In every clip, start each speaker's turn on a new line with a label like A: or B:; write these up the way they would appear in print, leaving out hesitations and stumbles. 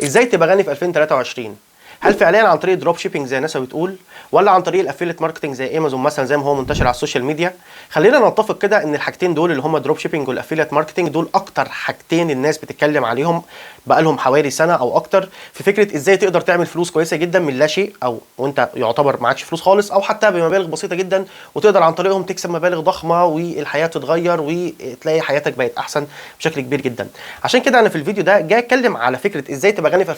A: ازاي تبقى غني في 2023؟ هل فعليا عن طريق دروب شيبينج زي الناس بتقول، ولا عن طريق الافيليت ماركتنج زي امازون مثلا زي ما هو منتشر على السوشيال ميديا؟ خلينا نتفق كده ان الحاجتين دول اللي هم دروب شيبينج والافيليت ماركتنج دول اكتر حاجتين الناس بتتكلم عليهم بقالهم حوالي سنه او اكتر، في فكره ازاي تقدر تعمل فلوس كويسه جدا من لا شيء، او وانت يعتبر معكش فلوس خالص، او حتى بمبالغ بسيطه جدا، وتقدر عن طريقهم تكسب مبالغ ضخمه والحياه تتغير وتلاقي حياتك بقت احسن بشكل كبير جدا. عشان كده انا في الفيديو ده جاي اتكلم على فكره ازاي تبقى غني في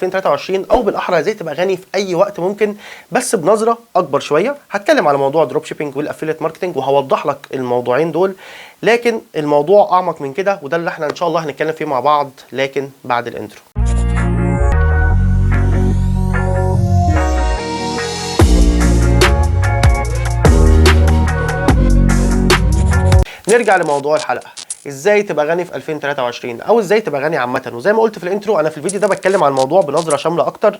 A: 2023، او بالاحرى ازاي تبقى غني في اي وقت ممكن، بس بنظره اكبر شويه. هتكلم على موضوع دروب شيبينج والافيليت ماركتنج وهوضح لك الموضوعين دول، لكن الموضوع اعمق من كده، وده اللي احنا ان شاء الله هنتكلم فيه مع بعض، لكن بعد الانترو. نرجع لموضوع الحلقه، ازاي تبقى غني في 2023 او ازاي تبقى غني عامه. وزي ما قلت في الانترو، انا في الفيديو ده بتكلم عن الموضوع بنظره شامله اكتر،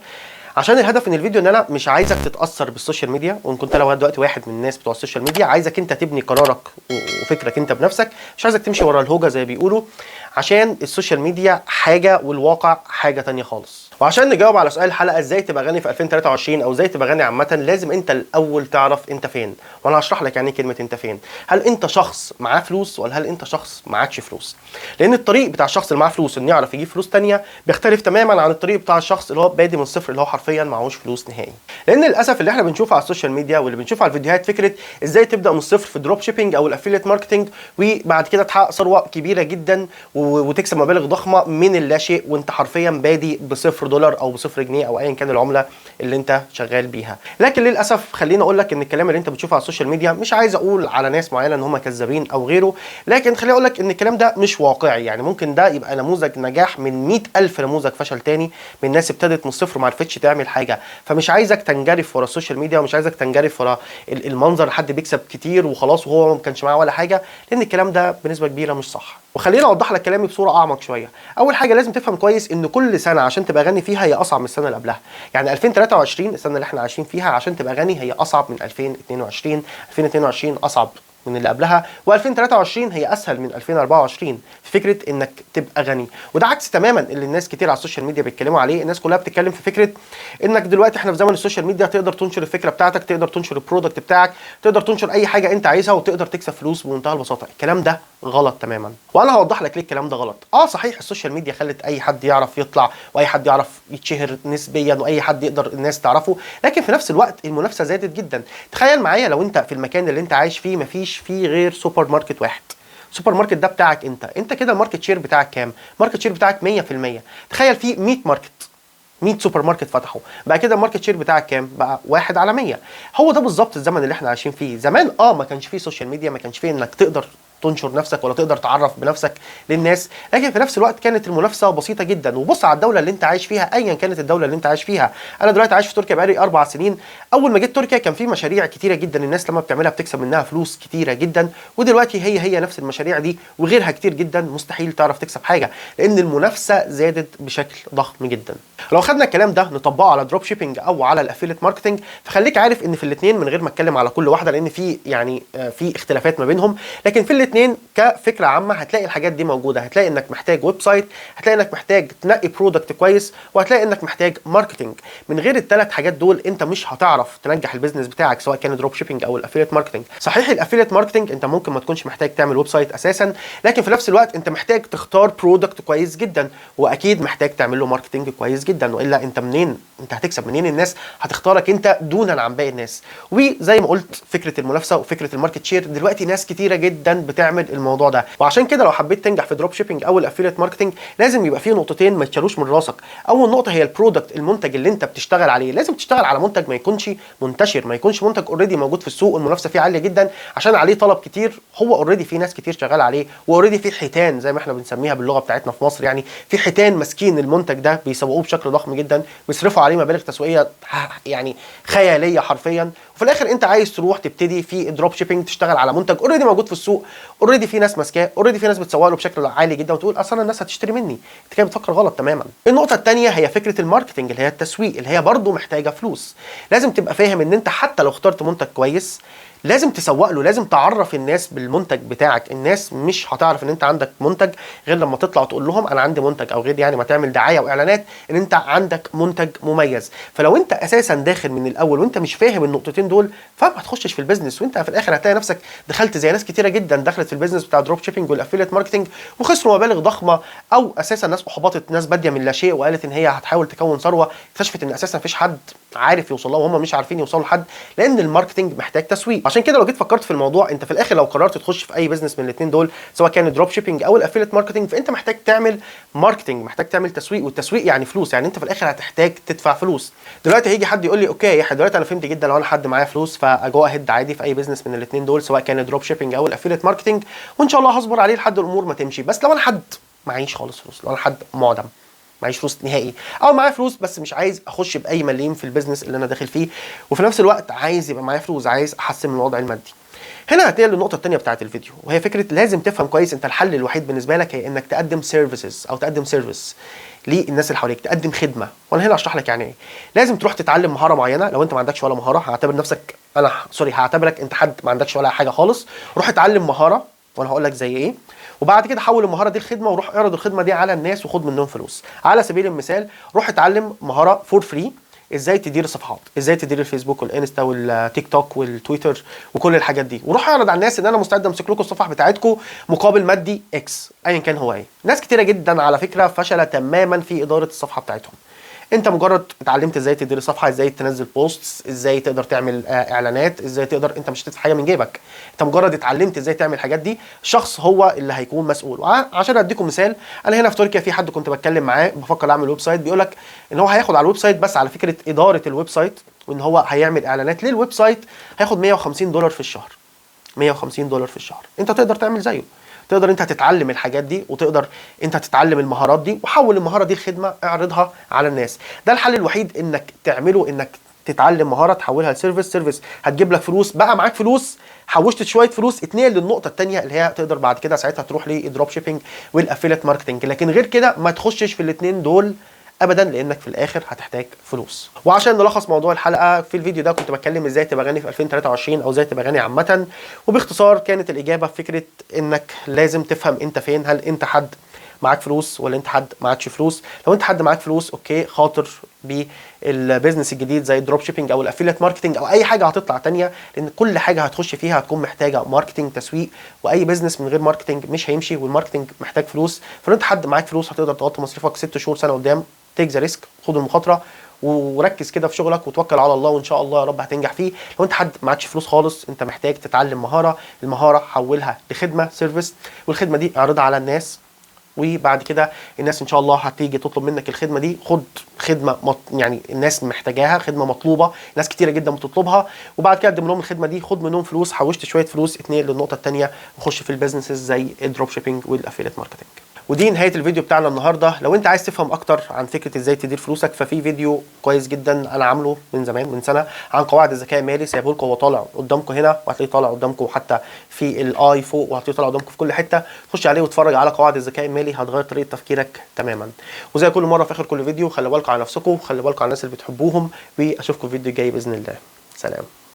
A: عشان الهدف من الفيديو ان انا مش عايزك تتاثر بالسوشيال ميديا، وان كنت لو دلوقتي واحد من الناس بتوع السوشيال ميديا، عايزك انت تبني قرارك وفكرك انت بنفسك، مش عايزك تمشي ورا الهوجه زي بيقولوا، عشان السوشيال ميديا حاجه والواقع حاجه تانية خالص. وعشان نجاوب على سؤال الحلقه ازاي تبقى غني في 2023 او ازاي تبقى غني عامه، لازم انت الاول تعرف انت فين، وانا هشرح لك يعني كلمه انت فين. هل انت شخص معاه فلوس ولا هل انت شخص معكش فلوس؟ لان الطريق بتاع الشخص اللي معاه فلوس انه يعرف يجيب فلوس تانية بيختلف تماما عن الطريق بتاع الشخص اللي هو بادي من الصفر، اللي هو حرفيا معهوش فلوس نهائي. لان للاسف اللي احنا بنشوفه على السوشيال ميديا واللي بنشوفه على الفيديوهات فكره ازاي تبدا من الصفر في الدروب شيبينج او الافيليت ماركتنج، وبعد كده تحقق ثروه كبيره جدا وتكسب مبالغ ضخمه من اللا شيء، وانت حرفيا بادي بصفر دولار او بصفر جنيه او ايا كان العمله اللي انت شغال بيها. لكن للاسف خليني اقول لك ان الكلام اللي انت بتشوفه على السوشيال ميديا، مش عايز اقول على ناس معينه ان هم كذابين او غيره، لكن خليني اقول لك ان الكلام ده مش واقعي. يعني ممكن ده يبقى نموذج نجاح من 100,000 نموذج فشل تاني من ناس ابتدت من الصفر وما عرفتش تعمل حاجه. فمش عايزك تنجرف ورا السوشيال ميديا، ومش عايزك تنجرف ورا المنظر حد بيكسب كتير وخلاص وهو ما كانش معاه ولا حاجه، لان الكلام ده بنسبه كبيره مش صح. وخليني اوضح لك كلامي بصوره اعمق شويه. اول حاجه لازم تفهم كويس ان كل سنه عشان تبقى غني فيها هي اصعب من السنه اللي قبلها. يعني 2023 السنه اللي احنا عايشين فيها عشان تبقى غني هي اصعب من 2022، 2022 اصعب من اللي قبلها، و2023 هي اسهل من 2024 في فكره انك تبقى غني. وده عكس تماما اللي الناس كتير على السوشيال ميديا بيتكلموا عليه. الناس كلها بتتكلم في فكره انك دلوقتي احنا في زمن السوشيال ميديا، تقدر تنشر الفكره بتاعتك، تقدر تنشر البرودكت بتاعك، تقدر تنشر اي حاجه انت عايزها وتقدر تكسب فلوس بمنتهى البساطه. الكلام ده غلط تماما، وانا هوضح لك ليه الكلام ده غلط. صحيح السوشيال ميديا خلت اي حد يعرف يطلع، واي حد يعرف يتشهر نسبيا، واي حد يقدر الناس تعرفه، لكن في نفس الوقت المنافسه زادت جدا. تخيل معايا لو انت في المكان اللي انت عايش فيه مفيش فيه غير سوبر ماركت واحد، سوبر ماركت ده بتاعك انت كده الماركت شير بتاعك كام؟ ماركت شير بتاعك 100%. تخيل في 100 ماركت، 100 سوبر ماركت فتحوا، بقى كده الماركت شير بتاعك كام؟ بقى 1 على 100. هو ده بالظبط الزمن اللي احنا عايشين فيه. زمان ما كانش فيه سوشيال ميديا، ما كانش فيه انك تقدر تنشر نفسك ولا تقدر تعرف بنفسك للناس، لكن في نفس الوقت كانت المنافسه بسيطه جدا. وبص على الدوله اللي انت عايش فيها ايا كانت الدوله اللي انت عايش فيها. انا دلوقتي عايش في تركيا بقالي 4 سنين. اول ما جيت تركيا كان في مشاريع كتيره جدا الناس لما بتعملها بتكسب منها فلوس كتيره جدا، ودلوقتي هي نفس المشاريع دي وغيرها كتير جدا مستحيل تعرف تكسب حاجه، لان المنافسه زادت بشكل ضخم جدا. لو خدنا الكلام ده نطبقه على دروب شيبينج او على الافيليت ماركتنج، فخليك عارف ان في الاثنين من غير ما اتكلم على كل واحده لان في يعني في اختلافات ما بينهم، لكن في الاثنين كفكره عامه هتلاقي الحاجات دي موجوده. هتلاقي انك محتاج ويب سايت، هتلاقي انك محتاج تنقي برودكت كويس، وهتلاقي انك محتاج ماركتنج. من غير الثلاث حاجات دول انت مش هتعرف تنجح البيزنس بتاعك، سواء كان دروب شيبينج او الافيليت ماركتنج. صحيح الافيليت ماركتنج انت ممكن ما تكونش محتاج تعمل ويب سايت اساسا، لكن في نفس الوقت انت محتاج تختار برودكت كويس جدا، واكيد محتاج تعمل له ماركتنج كويس جدا، والا انت منين انت هتكسب منين؟ الناس هتختارك انت دونا عن باقي الناس. وزي ما قلت فكره المنافسه وفكره الماركت شير، دلوقتي ناس كتيره جدا بتعمل الموضوع ده. وعشان كده لو حبيت تنجح في دروب شيبينج او الافيليت ماركتنج لازم يبقى فيه نقطتين ما تشالوش من راسك. اول نقطه هي البرودكت، المنتج اللي انت بتشتغل عليه. لازم تشتغل على منتج ما يكونش منتشر، ما يكونش منتج اوريدي موجود في السوق والمنافسه فيه عاليه جدا عشان عليه طلب كتير. هو اوريدي في ناس كتير شغال عليه، واوريدي في حيتان زي ما احنا بنسميها باللغه بتاعتنا في مصر، يعني في حيتان ماسكين المنتج ده بيسوقوه بشكل ضخم جدا، بيصرفوا عليه مبالغ تسويقيه يعني خياليه حرفيا. وفي الاخر انت عايز تروح تبتدي في دروب شيبينج، تشتغل على منتج اوريدي موجود في السوق، اوريدي في ناس ماسكاه، اوريدي في ناس بتسوق له بشكل عالي جدا، وتقول اصلا الناس هتشتري مني. انت كده بتفكر غلط تماما. النقطه الثانيه هي فكره الماركتنج اللي هي التسويق، اللي هي برضو محتاجه فلوس. لازم تبقى فاهم ان انت حتى لو اخترت منتج كويس لازم تسوق له، لازم تعرف الناس بالمنتج بتاعك. الناس مش هتعرف ان انت عندك منتج غير لما تطلع تقول لهم انا عندي منتج، او غير يعني ما تعمل دعايه واعلانات ان انت عندك منتج مميز. فلو انت اساسا داخل من الاول وانت مش فاهم النقطتين دول، فما تخشش في البيزنس، وانت في الاخر هتلاقي نفسك دخلت زي ناس كتيره جدا دخلت في البيزنس بتاع دروب شيبنج والافيليت ماركتنج وخسروا مبالغ ضخمه، او اساسا ناس احبطت، ناس باديه من لا شيء وقالت ان هي هتحاول تكون ثروه، اكتشفت ان اساسا مفيش حد عارف يوصل لها وهم مش عارفين يوصلوا لحد، لان الماركتنج محتاج تسويق. عشان كده لو جيت فكرت في الموضوع، انت في الاخر لو قررت تخش في اي بزنس من الاثنين دول، سواء كان دروب شيبنج او الافيليت ماركتنج، فانت محتاج تعمل ماركتنج، محتاج تعمل تسويق، والتسويق يعني فلوس، يعني انت في الاخر هتحتاج تدفع فلوس. دلوقتي هيجي حد يقول لي اوكي يا دلوقتي انا فهمت جدا، لو انا حد معايا فلوس فاجو اهيد عادي في اي بزنس من الاثنين دول، سواء كان دروب شيبنج او الافيليت ماركتنج، وان شاء الله هصبر عليه لحد الامور ما تمشي. بس لو انا حد معيش خالص فلوس، لو انا حد معدم معيش فلوس نهائي، او معايا فلوس بس مش عايز اخش باي مليم في البيزنس اللي انا داخل فيه، وفي نفس الوقت عايز يبقى معايا فلوس، عايز احسن من الوضع المادي، هنا هتنقل للنقطه الثانيه بتاعه الفيديو، وهي فكره لازم تفهم كويس انت الحل الوحيد بالنسبه لك هي انك تقدم سيرفيسز او تقدم سيرفيس للناس اللي حواليك، تقدم خدمه. وانا هنا اشرح لك يعني ايه. لازم تروح تتعلم مهاره معينه. لو انت ما عندكش ولا مهاره، هعتبر نفسك هعتبرك انت حد ما عندكش ولا حاجه خالص، روح اتعلم مهاره وانا هقول لك زي ايه، وبعد كده حول المهاره دي لخدمه، وروح اعرض الخدمه دي على الناس وخد منهم فلوس. على سبيل المثال، روح اتعلم مهاره فور فري، ازاي تدير الصفحات، ازاي تدير الفيسبوك والانستا والتيك توك والتويتر وكل الحاجات دي، وروح اعرض على الناس ان انا مستعد امسك لكم الصفحه بتاعتكم مقابل مادي اكس ايا كان هو ايه. ناس كتيره جدا على فكره فشل تماما في اداره الصفحه بتاعتهم. انت مجرد اتعلمت ازاي تدير الصفحه، ازاي تنزل بوستس، ازاي تقدر تعمل اعلانات، ازاي تقدر، انت مش هتدفع حاجه من جيبك، انت مجرد اتعلمت ازاي تعمل الحاجات دي، شخص هو اللي هيكون مسؤول. عشان اديكم مثال، انا هنا في تركيا في حد كنت بتكلم معاه بفكر اعمل ويب سايت، بيقول لك ان هو هياخد على الويب سايت بس على فكره اداره الويب سايت، وان هو هيعمل اعلانات للويب سايت، هياخد $150 في الشهر. $150 في الشهر. انت تقدر تعمل زيه، تقدر انت تتعلم الحاجات دي، وتقدر انت تتعلم المهارات دي، وحول المهاره دي لخدمه اعرضها على الناس. ده الحل الوحيد انك تعمله، انك تتعلم مهاره تحولها لسيرفيس، سيرفيس هتجيب لك فلوس، بقى معاك فلوس، حوشت شويه فلوس، اتنقل للنقطه الثانيه اللي هي تقدر بعد كده ساعتها تروح للدروب شيبنج والافيليت ماركتنج. لكن غير كده ما تخشش في الاثنين دول ابدا، لانك في الاخر هتحتاج فلوس. وعشان نلخص موضوع الحلقه، في الفيديو ده كنت بتكلم ازاي تبقى غني في 2023 او ازاي تبقى غني عامه، وباختصار كانت الاجابه في فكره انك لازم تفهم انت فين. هل انت حد معاك فلوس ولا انت حد معكش فلوس؟ لو انت حد معاك فلوس اوكي، خاطر بالبيزنس الجديد زي الدروب شيبنج او الافيليت ماركتنج او اي حاجه هتطلع تانية، لان كل حاجه هتخش فيها هتكون محتاجه ماركتنج، تسويق، واي بيزنس من غير ماركتنج مش هيمشي، والماركتنج محتاج فلوس. فلو انت حد معاك فلوس هتقدر تغطي مصاريفك 6 شهور سنه قدام. تيك ذا ريسك، خد المخاطره وركز كده في شغلك وتوكل على الله، وان شاء الله يا رب هتنجح فيه. لو انت حد معكش فلوس خالص، انت محتاج تتعلم مهاره، المهاره حولها لخدمه، سيرفيس، والخدمه دي اعرضها على الناس، وبعد كده الناس ان شاء الله هتيجي تطلب منك الخدمه دي. خد خدمه يعني الناس محتاجاها، خدمه مطلوبه، ناس كتيره جدا بتطلبها، وبعد كده قدم لهم الخدمه دي، خد منهم فلوس، حوشت شويه فلوس، اتنقل للنقطه الثانيه وخش في البيزنسز زي الدروب شيبنج والافيليت ماركتنج. ودي نهايه الفيديو بتاعنا النهارده. لو انت عايز تفهم اكتر عن فكره ازاي تدير فلوسك، ففي فيديو كويس جدا انا عامله من زمان، من سنه، عن قواعد الذكاء المالي، سايبه لكم هو طالع قدامكم هنا، وهتلاقيه طالع قدامكم حتى في الاي فوق، وهتلاقيه طالع قدامكم في كل حته. خش عليه واتفرج على قواعد الذكاء المالي، هتغير طريقه تفكيرك تماما. وزي كل مره في اخر كل فيديو، خلي بالكم على نفسكم، وخلي بالكم على الناس اللي بتحبوهم، واشوفكم الفيديو الجاي باذن الله. سلام.